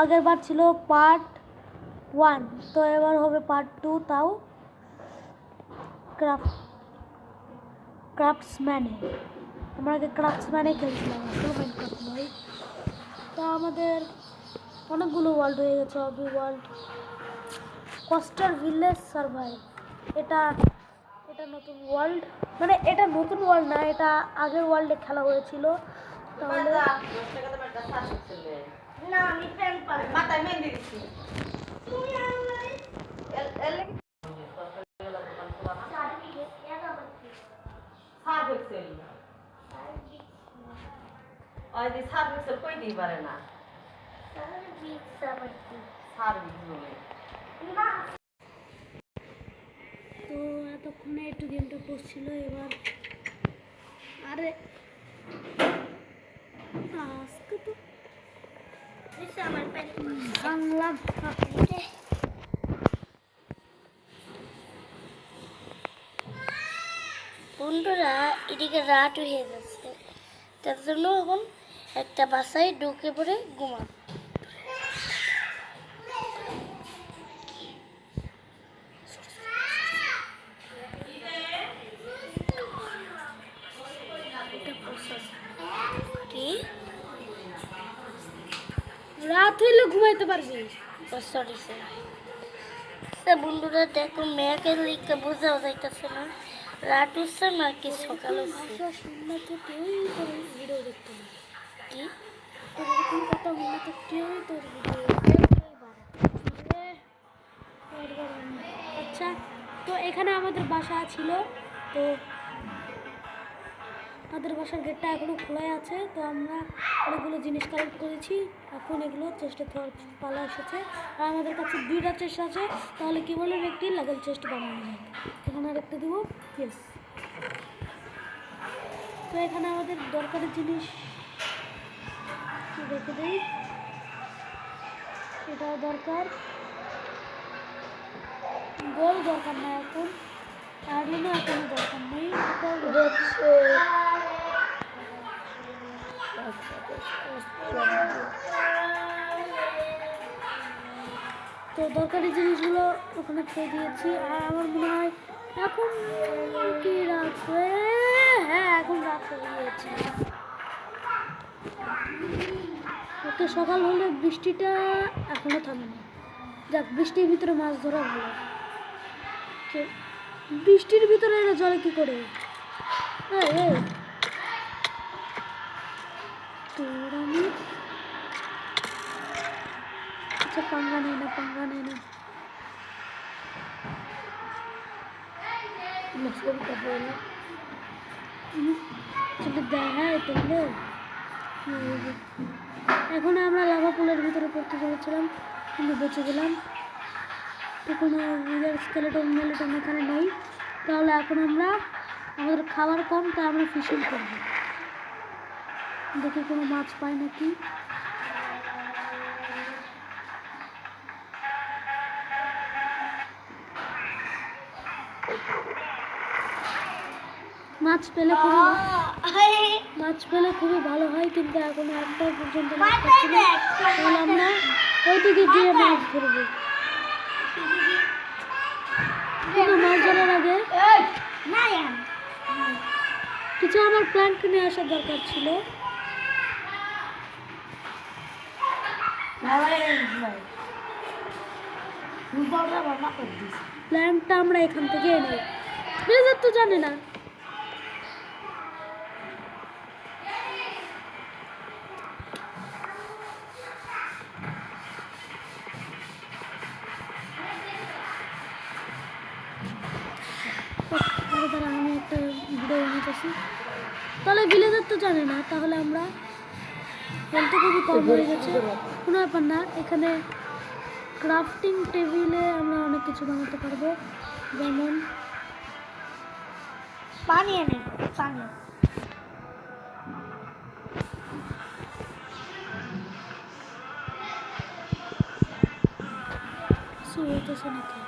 আগের বার ছিল পার্ট 1, তো এবার হবে পার্ট 2, তাও ক্রাফটসম্যানে। আমরা আগে ক্রাফটসম্যানে খেলছিলাম, আসলে মাইনক্রাফট নয়। তা আমাদের অনেকগুলো ওয়ার্ল্ড হয়ে গেছে। অবি ওয়ার্ল্ড, কস্টার ভিলেজ সার্ভাইভ, এটা নতুন ওয়ার্ল্ড, মানে এটা নতুন ওয়ার্ল্ড না, এটা আগের ওয়ার্ল্ডে খেলা হয়েছিল। তাহলে না আমি ফ্যান পাই মাথায় মেহেন্দি দিছি তুমি আমারে এলে সার্ভিসেল ওই যে সার্ভিসেল কই দিই পারে না সার্ভিস না। তো এতক্ষণে একটু গেমটা পড়ছিল। এবার আরে আজকে তো বাংলা বন্ধুরা এদিকে রাত হয়ে যাচ্ছে, তার জন্য এখন একটা বাসায় ঢুকে পড়ে ঘুমান। রাত হইলে ঘুমাইতে পারবি। সরি বন্ধুরা দেখো মেয়েকে লিখতে বোঝাও যাইতেছে না, রাত হচ্ছে না কি সকাল হচ্ছে। ভিডিও দেখতে কি এরকম কথা বললে তো কেউই তোর ভিডিও। আচ্ছা, তো এখানে আমাদের বাসা ছিল, তো আমাদের বাসার গেটটা এখনো খোলাই আছে। তো আমরা অনেকগুলো জিনিস কালেক্ট করেছি, এখন এগুলো চেষ্টা পালা এসেছে। আর আমাদের কাছে 2টা চেষ্টা আছে, তাহলে কি বলেন একটি লাগাল চেষ্টা বানানো যায়। এখানে আরেকটা দেবো, ইয়েস। তো এখানে আমাদের দরকারি জিনিস রেখে দিই, এটাও দরকার, গোল দরকার না এখন, আর এখনো দরকার নেই। তো দরকারি জিনিসগুলো ওখানে খেয়ে দিয়েছি। আর আমার মনে হয় এখন কি রাত হয়ে, হ্যাঁ এখন রাত হয়ে গিয়েছে। ওকে সকাল হলে বৃষ্টিটা এখনো থামেনি। যাক, বৃষ্টির ভিতরে মাছ ধরা ভালো। বৃষ্টির ভিতরে এরা জলে কি করে? আচ্ছা পাঙ্গা নেই না এখন আমরা লাভা পুলের ভিতরে পড়তে চলেছিলাম, কিন্তু বেঁচে গেলাম। তো কোনো স্কেলেটন এখানে নেই, তাহলে এখন আমরা আমাদের খাবার কম, তাই আমরা ফিশিং করবো, দেখি কোনো মাছ পাই নাকি। মাছ পেলে খুবই ভালো হয়, কিন্তু এখনো একটা পর্যন্ত তাহলে আমরা ওইদিকে গিয়ে মাছ ধরবো। মাছ ধরার আগে কিছু আমার প্ল্যান্ট নিয়ে আসার দরকার ছিল। প্ল্যান্টটা আমরা এখান থেকে এনে ব্লেজার তো জানে না। আমি একটা ভিডিও বানাতেছি, তাহলে ভিলেজার তো জানে না, তাহলে আমরা হেলথ খুবই কম হয়ে গেছে, কোনো ব্যাপার না। এখানে ক্রাফটিং টেবিলে আমরা অনেক কিছু বানাতে পারবো, যেমন পানি এনে পানি হইতেছে নাকি।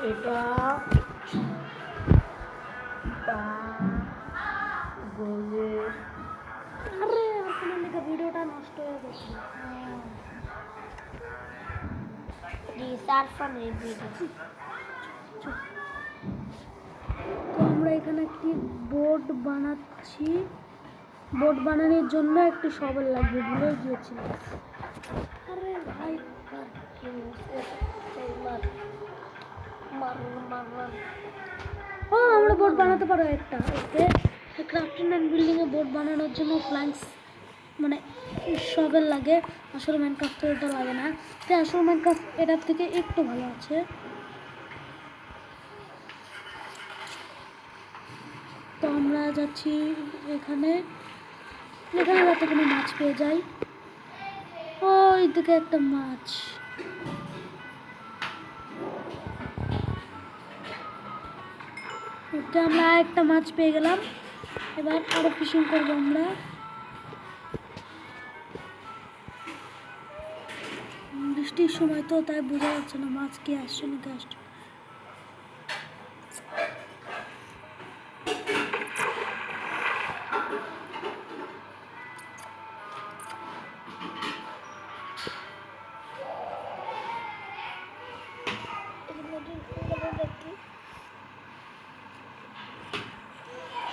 এটা আরে আপনার লেগে ভিডিওটা নষ্ট হয়ে গেছে। তো আমরা এখানে একটি বোর্ড বানাচ্ছি। বোর্ড বানানোর জন্য একটি শবেল লাগবে, ভুলে গিয়েছিলাম। আরে ভাই আমরা বোর্ড বানাতে পারো একটা। ক্রাফটিং অ্যান্ড বিল্ডিংয়ে বোর্ড বানানোর জন্য প্ল্যাঙ্কস মানে শবেল লাগে। আসলে মাইনক্রাফটে এটা লাগে না, তাই আসলে মাইনক্রাফট এটার থেকে একটু ভালো আছে। তো আমরা যাচ্ছি এখানে যাতে কোনো মাছ পেয়ে যাই। ওই দিকে একটা মাছ। ওকে, আমরা একটা মাছ পেয়ে গেলাম। এবার আরো ফিশিং করবো আমরা। বৃষ্টির সময় তো তাই বোঝা যাচ্ছে না মাছ কি আসছে নাকি আসছে।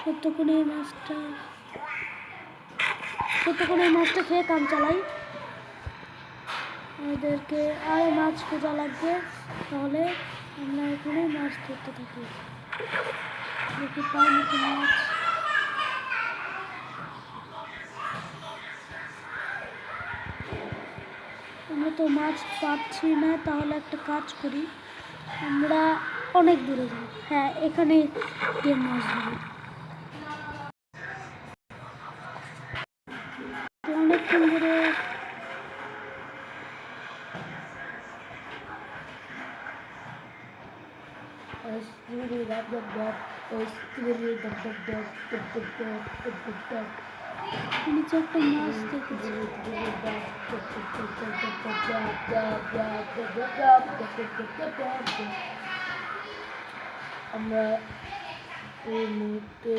সত্যক্ষণ এই মাছটা খেয়ে কাম চালাই। আমাদেরকে আরো মাছ খোঁজা লাগবে, তাহলে আমরা এখানে মাছ ধরতে থাকি। দেখি পাই নাকি মাছ। আমরা তো মাছ পাচ্ছি না, তাহলে একটা কাজ করি, আমরা অনেক দূরে যাই। হ্যাঁ, এখানে গিয়ে মাছ ধরি। অনেকক্ষণ ধরে নিচে একটা মাছ দেখেছি। আমরা এই মুহূর্তে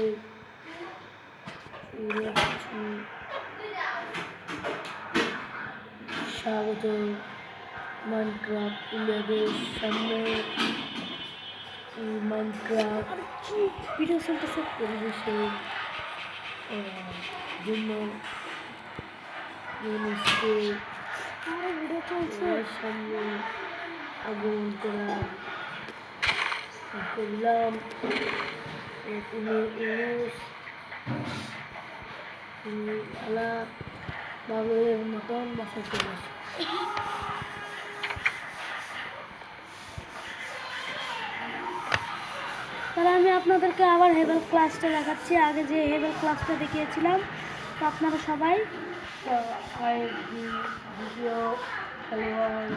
স্বাগত মাইনক্রাফট ইলেভেনের সামনে। মাইনক্রাফট ভিডিও চলতেছে। পরিবেশের জন্য ভিডিও চলছে। সামনে আগমন করলাম। তুমি খেলা বাবুরের মতন বাসা চলে আসে। তাহলে আমি আপনাদেরকে আবার হেভেল ক্লাসটা দেখাচ্ছি। আগে যে হেভেল ক্লাসটা দেখিয়েছিলাম, তো আপনারা সবাই দ্বিতীয় খেলোয়াড়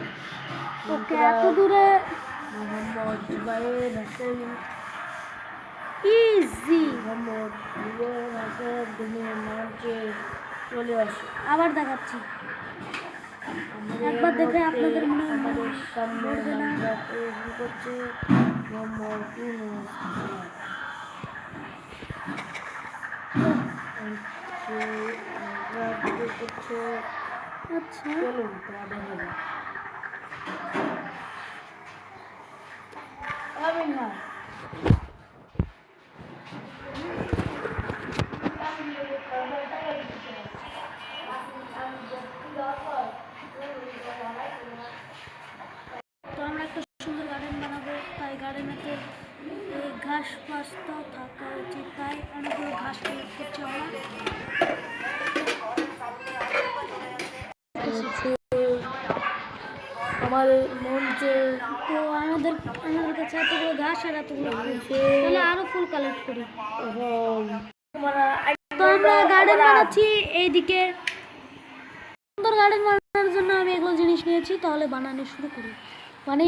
ওকে এত দূরে মোহাম্মদ জুবাইর হোসেন ইজি মোহাম্মদ জুবাইর হোসেন তুমি মঞ্চে চলে আসো। আবার দেখাচ্ছি, একবার দেখে আপনাদের মনে আমাদের সামনে করছে মোহাম্মদ ইউনুস। আচ্ছা চলুন তা দেখা যাক। আমি না তো আমরা একটা সুন্দর গার্ডেন বানাবো, তাই গার্ডেনেতে ঘাস ফাসটাও থাকা উচিত, তাই অনেকগুলো ঘাস কালেক্ট করছি আমরা। আমার মঞ্চে তো আমাদের কাছে এতগুলো ঘাস আর এতগুলো ফুল, তাহলে আরো ফুল কালেক্ট করি। তো আমরা গার্ডেন বানাচ্ছি এইদিকে। সুন্দর গার্ডেন বানানোর জন্য আমি এগুলো জিনিস নিয়েছি, তাহলে বানানো শুরু করি। মানে